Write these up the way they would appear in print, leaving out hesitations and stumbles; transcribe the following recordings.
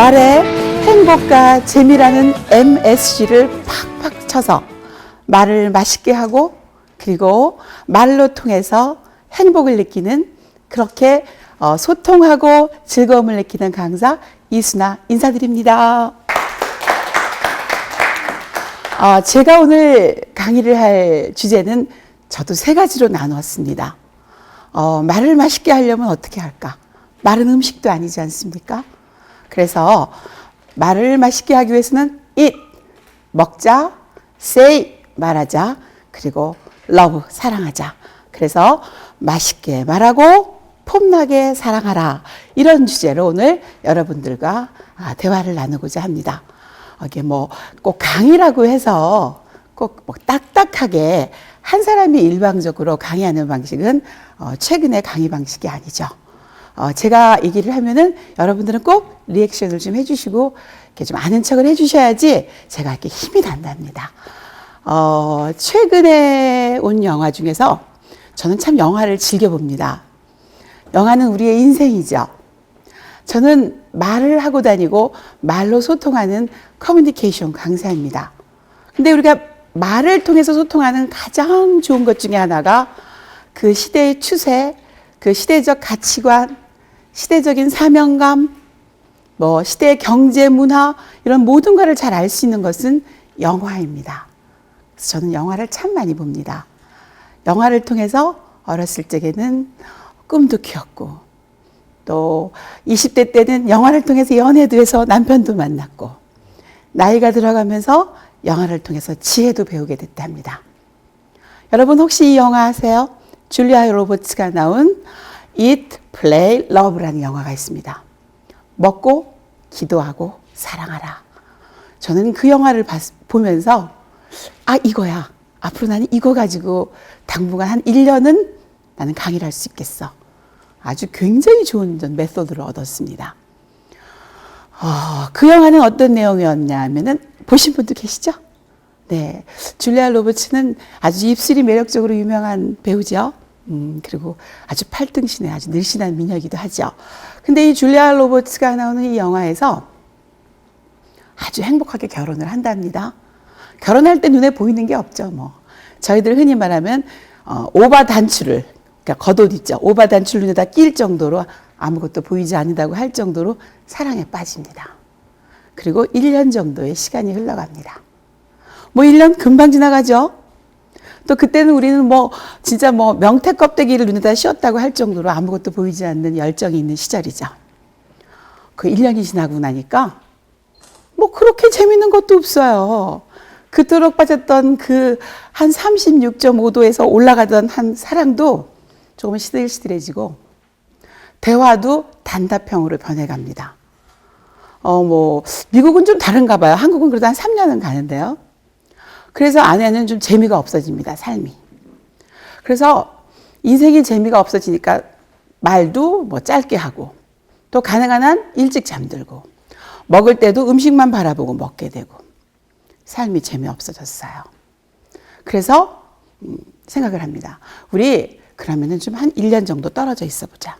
말에 행복과 재미라는 MSG를 팍팍 쳐서 말을 맛있게 하고 그리고 말로 통해서 행복을 느끼는 그렇게 소통하고 즐거움을 느끼는 강사 이수나 인사드립니다. 제가 오늘 강의를 할 주제는 저도 세 가지로 나누었습니다. 말을 맛있게 하려면 어떻게 할까? 말은 음식도 아니지 않습니까? 그래서 말을 맛있게 하기 위해서는 eat, 먹자, say, 말하자, 그리고 love, 사랑하자. 그래서 맛있게 말하고 폼나게 사랑하라. 이런 주제로 오늘 여러분들과 대화를 나누고자 합니다. 이게 꼭 강의라고 해서 꼭 딱딱하게 한 사람이 일방적으로 강의하는 방식은 최근의 강의 방식이 아니죠. 제가 얘기를 하면은 여러분들은 꼭 리액션을 좀 해주시고 이렇게 좀 아는 척을 해주셔야지 제가 이렇게 힘이 난답니다. 최근에 온 영화 중에서 저는 참 영화를 즐겨봅니다. 영화는 우리의 인생이죠. 저는 말을 하고 다니고 말로 소통하는 커뮤니케이션 강사입니다. 근데 우리가 말을 통해서 소통하는 가장 좋은 것 중에 하나가 그 시대의 추세, 그 시대적 가치관, 시대적인 사명감, 시대의 경제, 문화 이런 모든 것을 잘 알 수 있는 것은 영화입니다. 그래서 저는 영화를 참 많이 봅니다. 영화를 통해서 어렸을 적에는 꿈도 키웠고 또 20대 때는 영화를 통해서 연애도 해서 남편도 만났고 나이가 들어가면서 영화를 통해서 지혜도 배우게 됐답니다. 여러분 혹시 이 영화 아세요? 줄리아 로버츠가 나온 Eat, Play, Love라는 영화가 있습니다. 먹고 기도하고 사랑하라. 저는 그 영화를 보면서 이거야. 앞으로 나는 이거 가지고 당분간 한 1년은 나는 강의를 할 수 있겠어. 아주 굉장히 좋은 메소드를 얻었습니다. 그 영화는 어떤 내용이었냐 하면은 보신 분도 계시죠? 네. 줄리아 로버츠는 아주 입술이 매력적으로 유명한 배우죠. 그리고 아주 팔등신의 아주 늘씬한 미녀이기도 하죠. 근데 이 줄리아 로버츠가 나오는 이 영화에서 아주 행복하게 결혼을 한답니다. 결혼할 때 눈에 보이는 게 없죠. 저희들 흔히 말하면 오바 단추를, 그러니까 겉옷 있죠. 오바 단추를 눈에다 낄 정도로 아무것도 보이지 않는다고 할 정도로 사랑에 빠집니다. 그리고 1년 정도의 시간이 흘러갑니다. 1년 금방 지나가죠. 또 그때는 우리는 진짜 명태 껍데기를 눈에다 씌웠다고 할 정도로 아무것도 보이지 않는 열정이 있는 시절이죠. 그 1년이 지나고 나니까 그렇게 재밌는 것도 없어요. 그토록 빠졌던 그 한 36.5도에서 올라가던 한 사랑도 조금 시들시들해지고 대화도 단답형으로 변해갑니다. 미국은 좀 다른가 봐요. 한국은 그래도 한 3년은 가는데요. 그래서 아내는 좀 재미가 없어집니다, 삶이. 그래서 인생이 재미가 없어지니까 말도 짧게 하고 또 가능한 한 일찍 잠들고 먹을 때도 음식만 바라보고 먹게 되고 삶이 재미없어졌어요. 그래서 생각을 합니다. 우리 그러면은 좀 한 1년 정도 떨어져 있어 보자.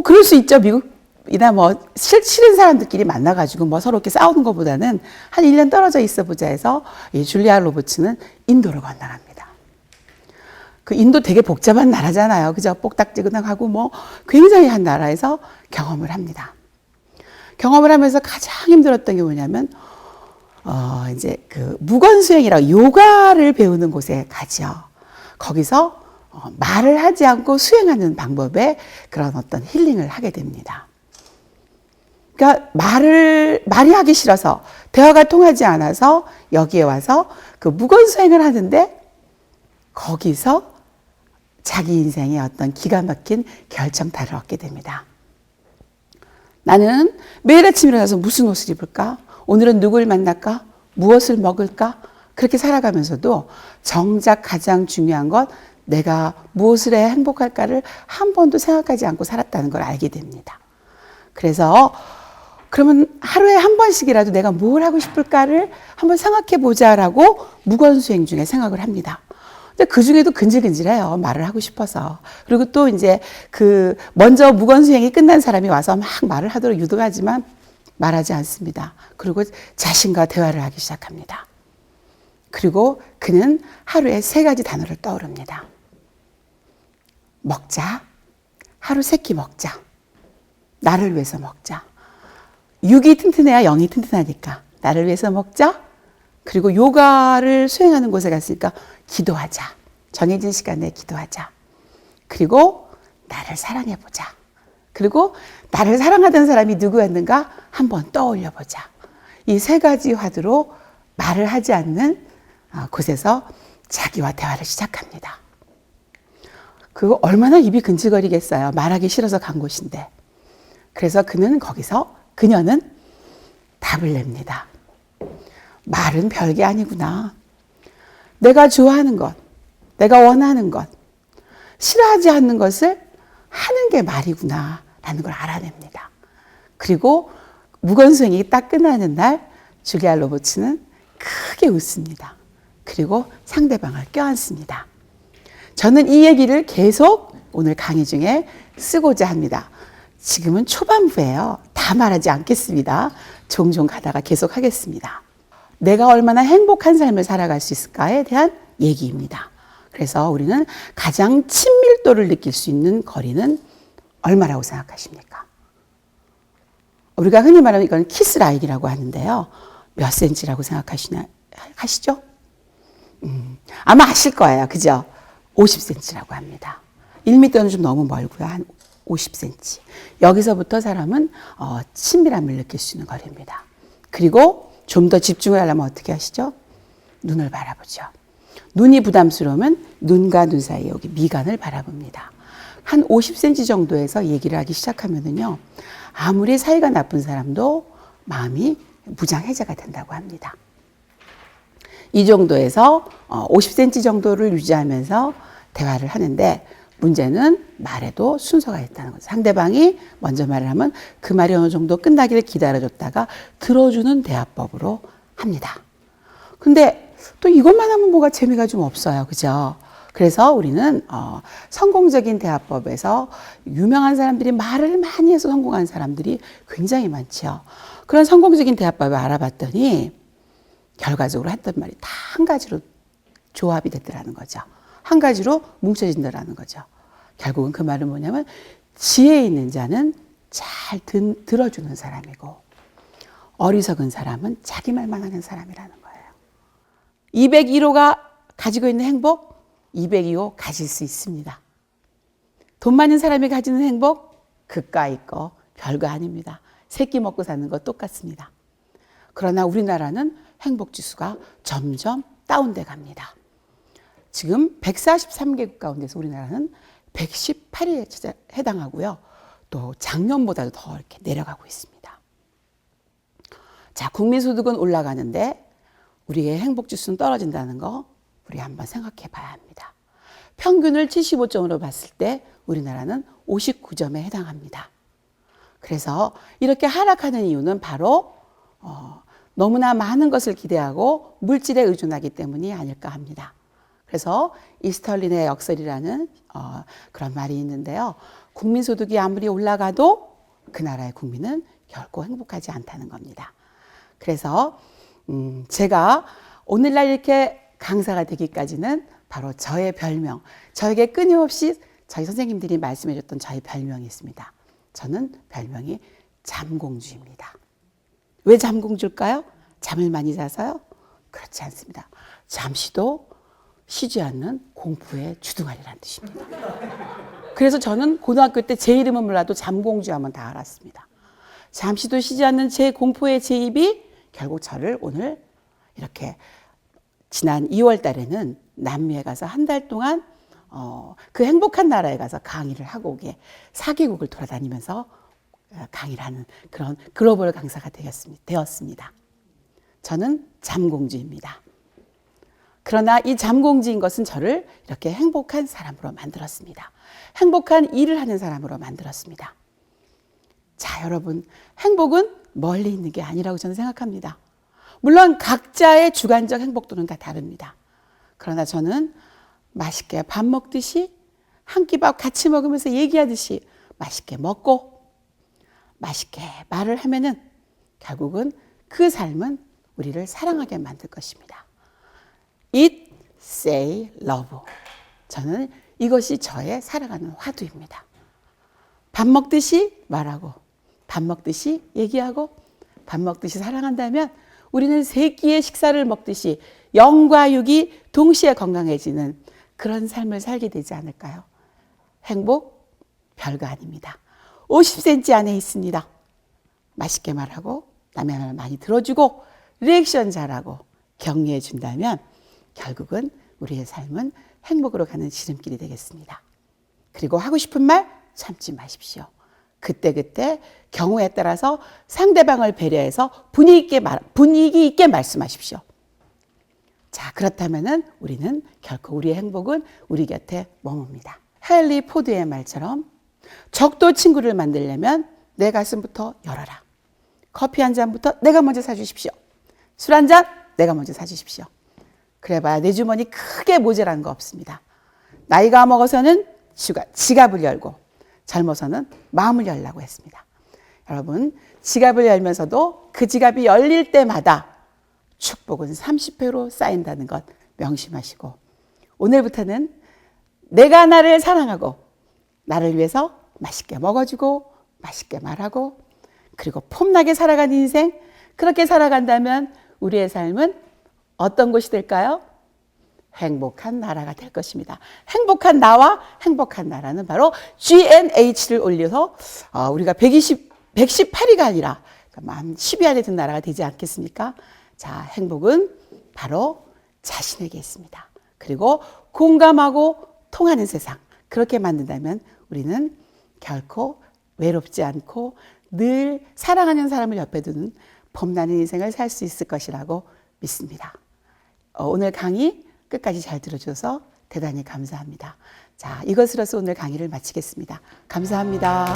그럴 수 있죠. 미국이나 싫은 사람들끼리 만나가지고 서로 이렇게 싸우는 것보다는 한 1년 떨어져 있어 보자 해서 이 줄리아 로버츠는 인도로 건너갑니다. 그 인도 되게 복잡한 나라잖아요. 그죠? 뽁닥지근하고 굉장히 한 나라에서 경험을 합니다. 경험을 하면서 가장 힘들었던 게 뭐냐면 이제 그 무건수행이라고 요가를 배우는 곳에 가죠. 거기서 말을 하지 않고 수행하는 방법의 그런 어떤 힐링을 하게 됩니다. 그러니까 말이 하기 싫어서 대화가 통하지 않아서 여기에 와서 그 무건수행을 하는데 거기서 자기 인생의 어떤 기가 막힌 결정타를 얻게 됩니다. 나는 매일 아침 일어나서 무슨 옷을 입을까? 오늘은 누굴 만날까? 무엇을 먹을까? 그렇게 살아가면서도 정작 가장 중요한 건 내가 무엇을 해야 행복할까를 한 번도 생각하지 않고 살았다는 걸 알게 됩니다. 그래서 그러면 하루에 한 번씩이라도 내가 뭘 하고 싶을까를 한번 생각해 보자라고 무건수행 중에 생각을 합니다. 근데 그 중에도 근질근질해요. 말을 하고 싶어서. 그리고 또 이제 먼저 무건수행이 끝난 사람이 와서 막 말을 하도록 유도하지만 말하지 않습니다. 그리고 자신과 대화를 하기 시작합니다. 그리고 그는 하루에 3가지 단어를 떠오릅니다. 먹자. 하루 3끼 먹자. 나를 위해서 먹자. 육이 튼튼해야 영이 튼튼하니까 나를 위해서 먹자. 그리고 요가를 수행하는 곳에 갔으니까 기도하자. 정해진 시간에 기도하자. 그리고 나를 사랑해보자. 그리고 나를 사랑하던 사람이 누구였는가 한번 떠올려보자. 이 3가지 화두로 말을 하지 않는 곳에서 자기와 대화를 시작합니다. 그거 얼마나 입이 근질거리겠어요. 말하기 싫어서 간 곳인데. 그래서 그녀는 답을 냅니다. 말은 별게 아니구나. 내가 좋아하는 것, 내가 원하는 것, 싫어하지 않는 것을 하는 게 말이구나 라는 걸 알아냅니다. 그리고 무건수행이 딱 끝나는 날 줄리아 로버츠는 크게 웃습니다. 그리고 상대방을 껴안습니다. 저는 이 얘기를 계속 오늘 강의 중에 쓰고자 합니다. 지금은 초반부예요. 다 말하지 않겠습니다. 종종 가다가 계속 하겠습니다. 내가 얼마나 행복한 삶을 살아갈 수 있을까에 대한 얘기입니다. 그래서 우리는 가장 친밀도를 느낄 수 있는 거리는 얼마라고 생각하십니까? 우리가 흔히 말하는 이건 키스 라인이라고 하는데요. 몇 센치라고 하시죠? 아마 아실 거예요. 그죠? 50cm라고 합니다. 1m는 좀 너무 멀고요. 한 50cm. 여기서부터 사람은 친밀함을 느낄 수 있는 거리입니다. 그리고 좀 더 집중을 하려면 어떻게 하시죠? 눈을 바라보죠. 눈이 부담스러우면 눈과 눈 사이에 여기 미간을 바라봅니다. 한 50cm 정도에서 얘기를 하기 시작하면은요, 아무리 사이가 나쁜 사람도 마음이 무장해제가 된다고 합니다. 이 정도에서 50cm 정도를 유지하면서 대화를 하는데 문제는 말에도 순서가 있다는 거죠. 상대방이 먼저 말을 하면 그 말이 어느 정도 끝나기를 기다려줬다가 들어주는 대화법으로 합니다. 근데 또 이것만 하면 뭐가 재미가 좀 없어요. 그죠? 그래서 우리는 성공적인 대화법에서 유명한 사람들이 말을 많이 해서 성공한 사람들이 굉장히 많죠. 그런 성공적인 대화법을 알아봤더니 결과적으로 했던 말이 다 한 가지로 조합이 됐더라는 거죠. 한 가지로 뭉쳐진다라는 거죠. 결국은 그 말은 뭐냐면 지혜 있는 자는 잘 들어주는 사람이고 어리석은 사람은 자기 말만 하는 사람이라는 거예요. 201호가 가지고 있는 행복, 202호 가질 수 있습니다. 돈 많은 사람이 가지는 행복, 그까이 거 별거 아닙니다. 3끼 먹고 사는 거 똑같습니다. 그러나 우리나라는 행복지수가 점점 다운돼 갑니다. 지금 143개국 가운데서 우리나라는 118위에 해당하고요. 또 작년보다도 더 이렇게 내려가고 있습니다. 자, 국민소득은 올라가는데 우리의 행복지수는 떨어진다는 거 우리 한번 생각해 봐야 합니다. 평균을 75점으로 봤을 때 우리나라는 59점에 해당합니다. 그래서 이렇게 하락하는 이유는 바로 너무나 많은 것을 기대하고 물질에 의존하기 때문이 아닐까 합니다. 그래서 이스털린의 역설이라는 그런 말이 있는데요. 국민소득이 아무리 올라가도 그 나라의 국민은 결코 행복하지 않다는 겁니다. 그래서 제가 오늘날 이렇게 강사가 되기까지는 바로 저의 별명, 저에게 끊임없이 저희 선생님들이 말씀해 줬던 저의 별명이 있습니다. 저는 별명이 잠공주입니다. 왜 잠공주일까요? 잠을 많이 자서요? 그렇지 않습니다. 잠시도 쉬지 않는 공부의 주둥아리라는 뜻입니다. 그래서 저는 고등학교 때 제 이름은 몰라도 잠공주 하면 다 알았습니다. 잠시도 쉬지 않는 제 공포의 제 입이 결국 저를 오늘 이렇게 지난 2월 달에는 남미에 가서 한 달 동안 그 행복한 나라에 가서 강의를 하고 오게 4개국을 돌아다니면서 강의를 하는 그런 글로벌 강사가 되었습니다. 저는 잠공주입니다. 그러나 이 잠공주인 것은 저를 이렇게 행복한 사람으로 만들었습니다. 행복한 일을 하는 사람으로 만들었습니다. 자, 여러분, 행복은 멀리 있는 게 아니라고 저는 생각합니다. 물론 각자의 주관적 행복도는 다 다릅니다. 그러나 저는 맛있게 밥 먹듯이 한 끼 밥 같이 먹으면서 얘기하듯이 맛있게 먹고 맛있게 말을 하면은 결국은 그 삶은 우리를 사랑하게 만들 것입니다. Eat, say, love. 저는 이것이 저의 살아가는 화두입니다. 밥 먹듯이 말하고 밥 먹듯이 얘기하고 밥 먹듯이 사랑한다면 우리는 세 끼의 식사를 먹듯이 영과 육이 동시에 건강해지는 그런 삶을 살게 되지 않을까요? 행복 별거 아닙니다. 50cm 안에 있습니다. 맛있게 말하고 남의 말 많이 들어주고 리액션 잘하고 격려해 준다면 결국은 우리의 삶은 행복으로 가는 지름길이 되겠습니다. 그리고 하고 싶은 말 참지 마십시오. 그때그때 경우에 따라서 상대방을 배려해서 분위기 있게 말씀하십시오. 자, 그렇다면은 우리는 결코 우리의 행복은 우리 곁에 머뭅니다. 헨리 포드의 말처럼 적도 친구를 만들려면 내 가슴부터 열어라. 커피 한 잔부터 내가 먼저 사주십시오. 술 한 잔 내가 먼저 사주십시오. 그래봐야 내 주머니 크게 모자란 거 없습니다. 나이가 먹어서는 지갑을 열고 젊어서는 마음을 열라고 했습니다. 여러분, 지갑을 열면서도 그 지갑이 열릴 때마다 축복은 30배로 쌓인다는 것 명심하시고 오늘부터는 내가 나를 사랑하고 나를 위해서 맛있게 먹어주고 맛있게 말하고 그리고 폼나게 살아가는 인생, 그렇게 살아간다면 우리의 삶은 어떤 곳이 될까요? 행복한 나라가 될 것입니다. 행복한 나와 행복한 나라는 바로 GNH를 올려서 우리가 118위가 아니라 10위 안에 든 나라가 되지 않겠습니까? 자, 행복은 바로 자신에게 있습니다. 그리고 공감하고 통하는 세상, 그렇게 만든다면 우리는 결코 외롭지 않고 늘 사랑하는 사람을 옆에 두는 봄나는 인생을 살 수 있을 것이라고 믿습니다. 오늘 강의 끝까지 잘 들어줘서 대단히 감사합니다. 자, 이것으로서 오늘 강의를 마치겠습니다. 감사합니다.